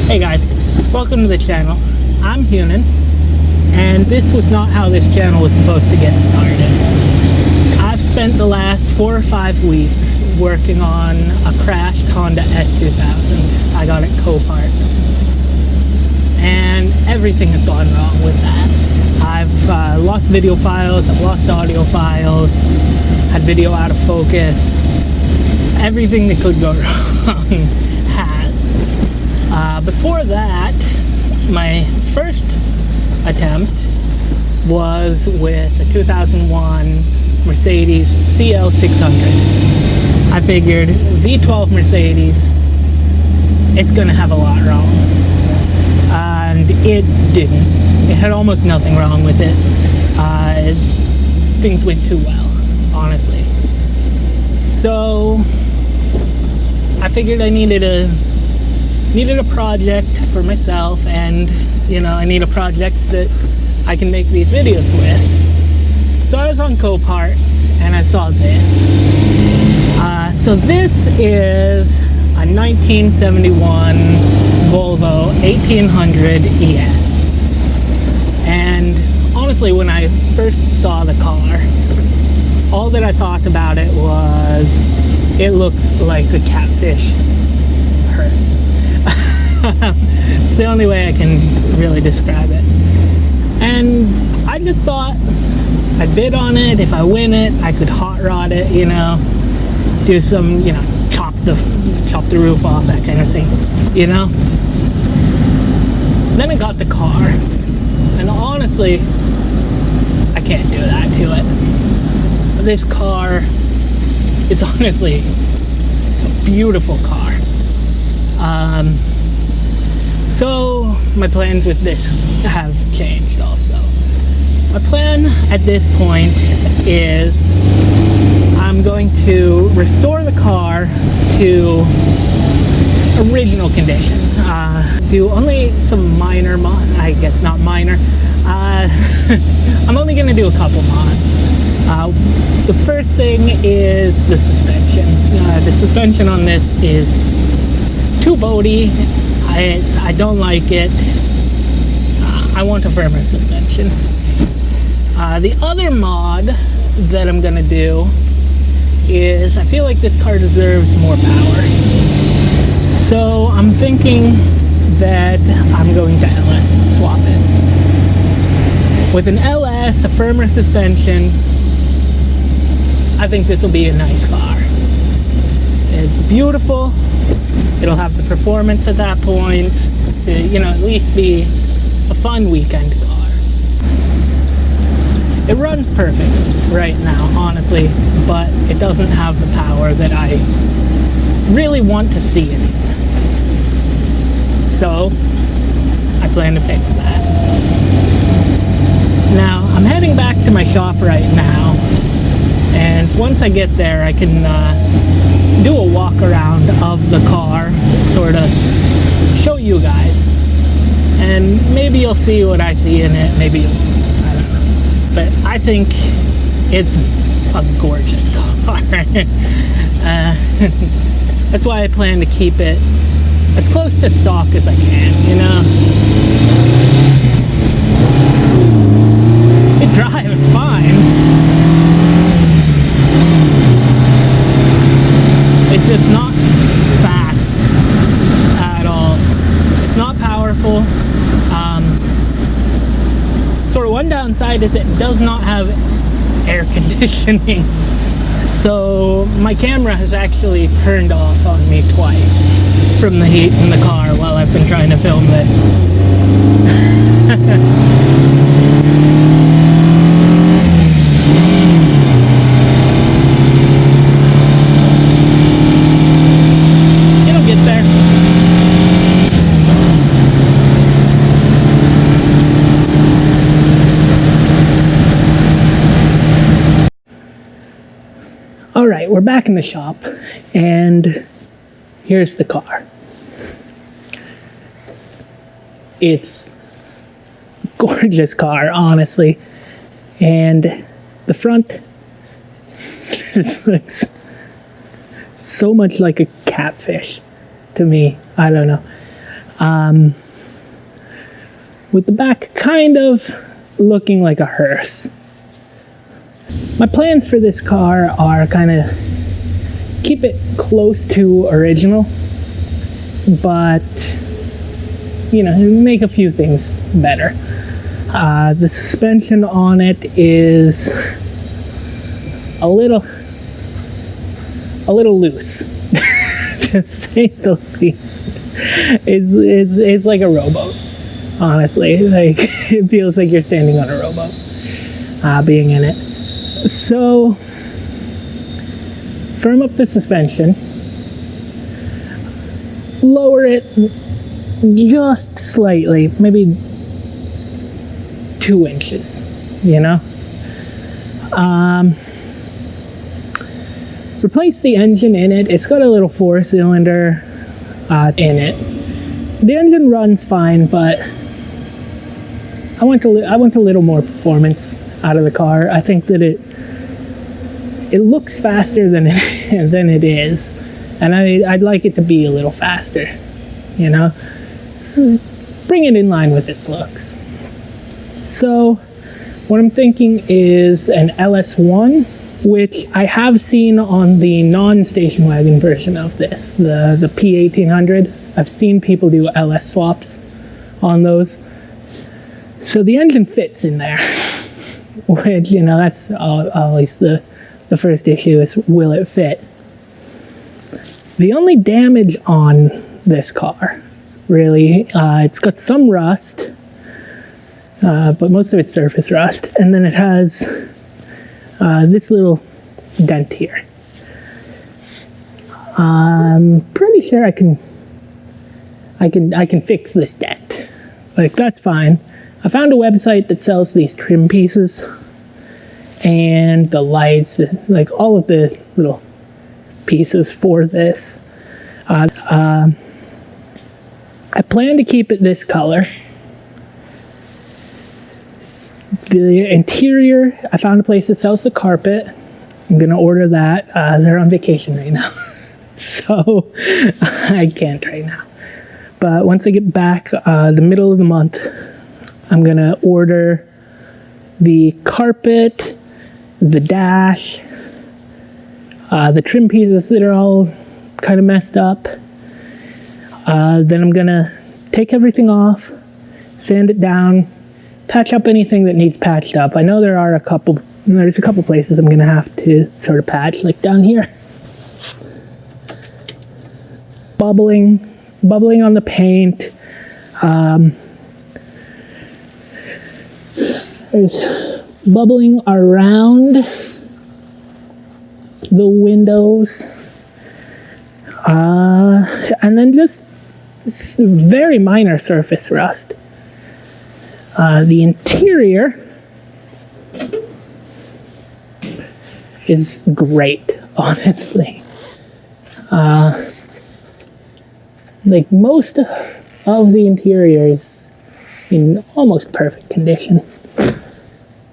Hey guys, welcome to the channel. I'm Hunan, and this was not how this channel was supposed to get started. I've spent the last 4 or 5 weeks working on a crashed Honda S2000. I got it Copart, and everything has gone wrong with that. I've lost video files, I've lost audio files, had video out of focus. Everything that could go wrong has. Before that, my first attempt was with a 2001 Mercedes CL600. I figured V12 Mercedes, it's gonna have a lot wrong. And it didn't. It had almost nothing wrong with it. Things went too well, honestly. So I figured I needed a project for myself, and I need a project that I can make these videos with. So I was on Copart and I saw this. So this is a 1971 Volvo 1800 ES. And honestly, when I first saw the car, all that I thought about it was, it looks like a Catfish-Hearse. It's the only way I can really describe it. And I just thought I'd bid on it. If I win it, I could hot rod it, do some, chop the roof off, that kind of thing, Then I got the car, and honestly, I can't do that to it. This car is honestly a beautiful car. So my plans with this have changed also. My plan at this point is I'm going to restore the car to original condition. Do only some minor I guess not minor. I'm only going to do a couple mods. The first thing is the suspension. The suspension on this is too boaty. I don't like it. I want a firmer suspension. The other mod that I'm gonna do is, I feel like this car deserves more power. So I'm thinking that I'm going to LS swap it. With an LS, a firmer suspension, I think this will be a nice car. It's beautiful. It'll have the performance at that point to, at least be a fun weekend car. It runs perfect right now, honestly, but it doesn't have the power that I really want to see in this. So I plan to fix that. Now, I'm heading back to my shop right now, and once I get there, I can do a walk around of the car, sort of show you guys, and maybe you'll see what I see in it, maybe you won't, I don't know. But I think it's a gorgeous car. That's why I plan to keep it as close to stock as I can, It drives fine. It's just not fast at all. It's not powerful. Sort of one downside is it does not have air conditioning. So my camera has actually turned off on me twice from the heat in the car while I've been trying to film this. Alright, we're back in the shop, and here's the car. It's a gorgeous car, honestly, and the front just looks so much like a catfish to me. I don't know. with the back kind of looking like a hearse. My plans for this car are kind of keep it close to original, but you know, make a few things better. The suspension on it is a little loose, to say the least. It's like a rowboat, honestly. Like, it feels like you're standing on a rowboat, being in it. So, firm up the suspension, lower it just slightly, maybe 2 inches, you know? Replace the engine in it. It's got a little 4-cylinder in it. The engine runs fine, but I want a little more performance out of the car. I think that it looks faster than it is, and I'd like it to be a little faster, you know? So bring it in line with its looks. So what I'm thinking is an LS1, which I have seen on the non-station wagon version of this, the P1800. I've seen people do LS swaps on those. So the engine fits in there, which, you know, that's always the first issue is, will it fit? The only damage on this car, really, it's got some rust, but most of it's surface rust, and then it has this little dent here. I'm pretty sure I can fix this dent. Like, that's fine. I found a website that sells these trim pieces and the lights, like all of the little pieces for this. I plan to keep it this color. The interior, I found a place that sells the carpet. I'm gonna order that. They're on vacation right now, so I can't right now. But once I get back, the middle of the month, I'm gonna order the carpet, the dash, the trim pieces that are all kind of messed up. Then I'm gonna take everything off, sand it down, patch up anything that needs patched up. I know there's a couple places I'm gonna have to sort of patch, like down here. Bubbling on the paint. There's bubbling around the windows. And then just very minor surface rust. The interior is great, honestly. Like, most of the interior is in almost perfect condition.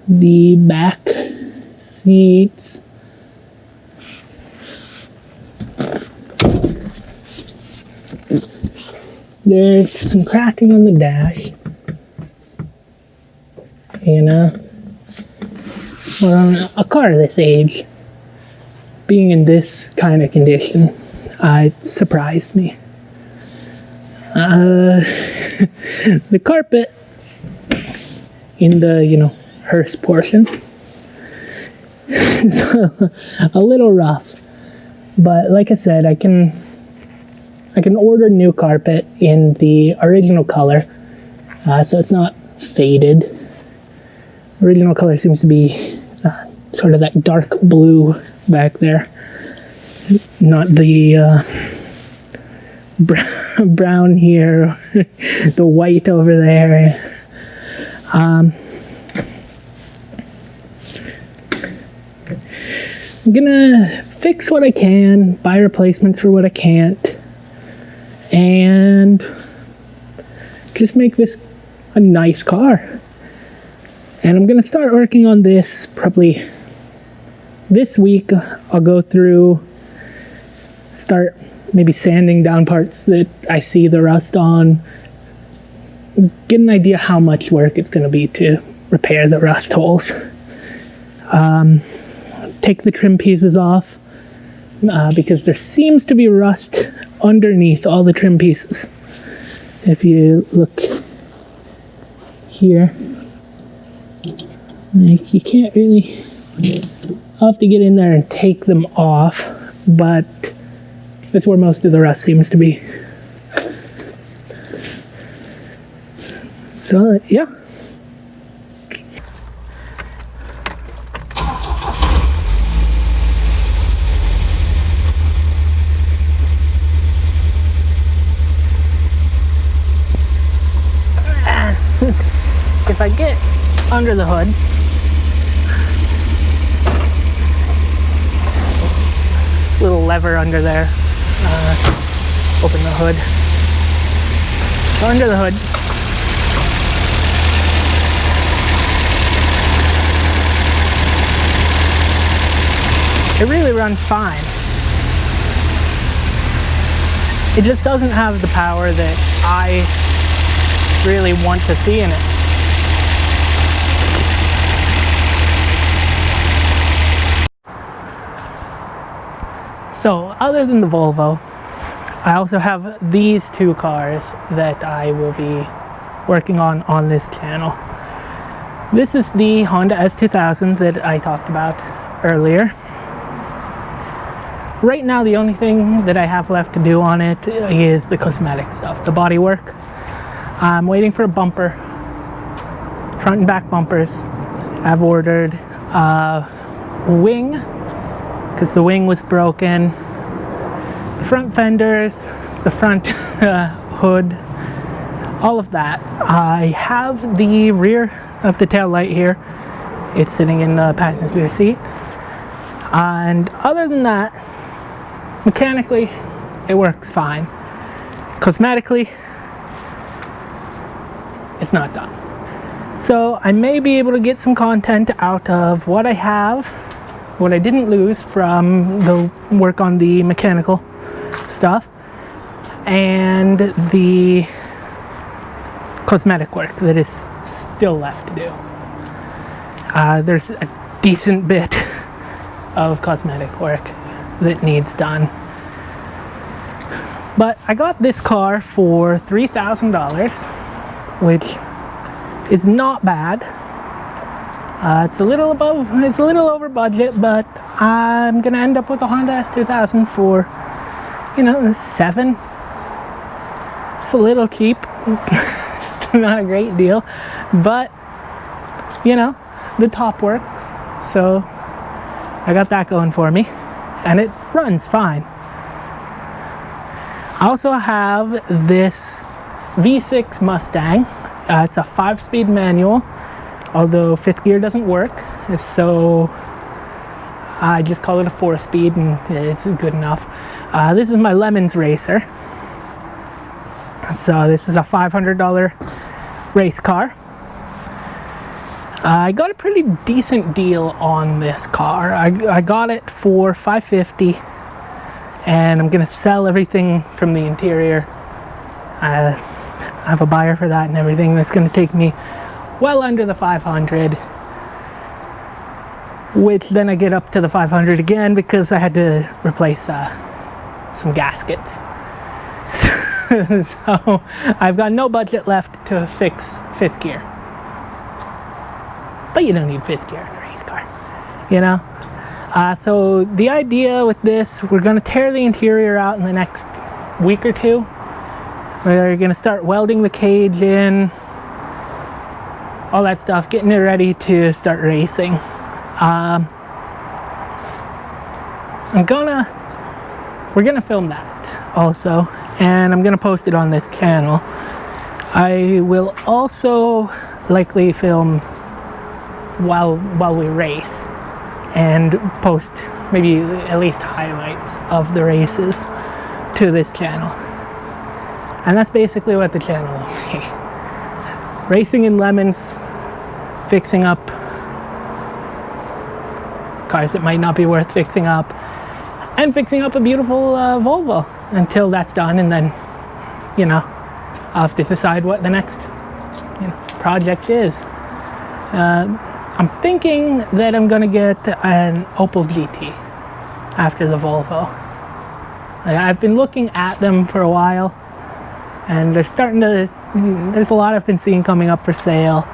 The back seats, there's some cracking on the dash, you know. But on a car this age, being in this kind of condition, it surprised me. The carpet in the, you know, hearse portion is a little rough, but like I said, I can order new carpet in the original color, so it's not faded. Original color seems to be sort of that dark blue back there, not the brown here, the white over there. I'm gonna fix what I can, buy replacements for what I can't, and just make this a nice car. And I'm gonna start working on this probably this week. I'll go through, start maybe sanding down parts that I see the rust on, get an idea how much work it's going to be to repair the rust holes. Take the trim pieces off because there seems to be rust underneath all the trim pieces. If you look here, like, you can't really, I'll have to get in there and take them off, but that's where most of the rust seems to be. So yeah. If I get under the hood, little lever under there, open the hood. So under the hood, it really runs fine. It just doesn't have the power that I really want to see in it. So other than the Volvo, I also have these two cars that I will be working on this channel. This is the Honda S2000 that I talked about earlier. Right now the only thing that I have left to do on it is the cosmetic stuff, the body work. I'm waiting for a bumper, front and back bumpers. I've ordered a wing, because the wing was broken, the front fenders, the front hood, all of that. I have the rear of the tail light here. It's sitting in the passenger seat. And other than that, mechanically, it works fine. Cosmetically, it's not done. So I may be able to get some content out of what I have, what I didn't lose from the work on the mechanical stuff, and the cosmetic work that is still left to do. There's a decent bit of cosmetic work that needs done. But I got this car for $3,000, which is not bad. It's a little over budget, but I'm gonna end up with a Honda S2000 for, you know, $7. It's a little cheap. It's not a great deal, but you know, the top works, so I got that going for me, and it runs fine. I also have this V6 Mustang. It's a 5-speed manual, although 5th gear doesn't work, so I just call it a 4-speed and it's good enough. This is my Lemons racer. So this is a $500 race car. I got a pretty decent deal on this car. I got it for $550, and I'm gonna sell everything from the interior. I have a buyer for that and everything. That's gonna take me well under the 500, which then I get up to the 500 again because I had to replace some gaskets. So I've got no budget left to fix 5th gear. But you don't need 5th gear in a race car, you know? So the idea with this, we're gonna tear the interior out in the next week or two. We're gonna start welding the cage in, all that stuff, getting it ready to start racing. We're gonna film that also, and I'm gonna post it on this channel. I will also likely film while we race and post maybe at least highlights of the races to this channel. And that's basically what the channel will be. Racing in Lemons, fixing up cars that might not be worth fixing up, and fixing up a beautiful Volvo. until that's done, and then, you know, I'll have to decide what the next, you know, project is. I'm thinking that I'm gonna get an Opel GT after the Volvo. Like, I've been looking at them for a while, and they're starting to, there's a lot I've been seeing coming up for sale.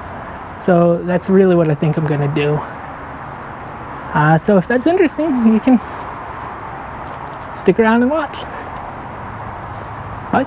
So that's really what I think I'm gonna do. So if that's interesting, you can stick around and watch. Bye.